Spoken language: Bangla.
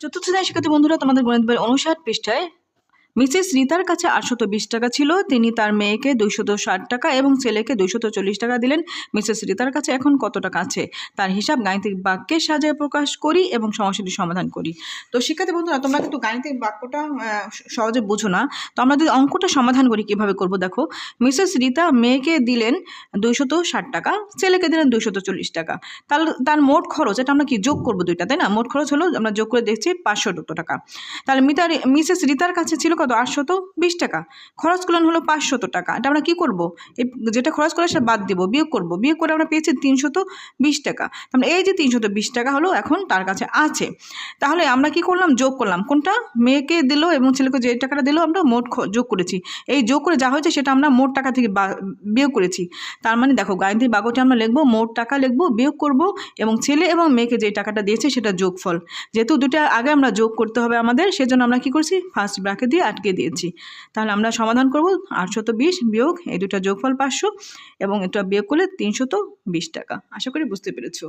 চতুর্থ শ্রেণীর শিক্ষার্থী বন্ধুরা, তোমাদের গণিত বইয়ের 59 পৃষ্ঠায় মিসেস রিতার কাছে 820 টাকা ছিল। তিনি তার মেয়েকে 260 টাকা এবং ছেলেকে 240 টাকা দিলেন। মিসেস রিতার কাছে এখন কত টাকা আছে তার হিসাব গাণিতিক বাক্যের সাহায্যে প্রকাশ করি এবং সমস্যাটি সমাধান করি। তো শিক্ষার্থী বন্ধুরা, তোমরা কিন্তু গাণিতিক বাক্যটা সহজে বুঝো না। তো আমরা যদি অঙ্কটা সমাধান করি কিভাবে করব দেখো। মিসেস রিতা মেয়েকে দিলেন 260 টাকা, ছেলেকে দিলেন 240 টাকা। তাহলে তার মোট খরচ, এটা আমরা কি যোগ করবো দুইটা, তাই না? মোট খরচ হলো, আমরা যোগ করে দেখছি 500 টাকা। তাহলে মিসেস রিতার কাছে ছিল কত? 820 টাকা। খরচ করলেন হলো 500 টাকা। এটা আমরা কি করব? যেটা খরচ করে সেটা বাদ দিব, বিয়োগ করব। বিয়োগ করে আমরা পেয়েছি 320 টাকা। তাহলে এই যে 320 টাকা হলো এখন তার কাছে আছে। তাহলে আমরা কি করলাম? যোগ করলাম। কোনটা? মেয়েকে দিল এবং ছেলেকে যে টাকাটা দিল আমরা মোট যোগ করেছি। এই যোগ করে যা হয়েছে সেটা আমরা মোট টাকা থেকে বিয়োগ করেছি। তার মানে দেখো, গাণিতিক বাক্যটি আমরা লিখবো, মোট টাকা লিখবো, বিয়োগ করব এবং ছেলে এবং মেয়েকে যে টাকাটা দিয়েছে সেটা যোগফল। যেহেতু দুটা আগে আমরা যোগ করতে হবে আমাদের, সেজন্য আমরা কি করছি? ফার্স্ট ব্র্যাকেট দিয়ে আটকে দিয়েছি। তাহলে আমরা সমাধান করব 820 বিয়োগ এই দুটা যোগফল 500 এবং এটা বিয়োগ করলে 320 টাকা। আশা করি বুঝতে পেরেছো।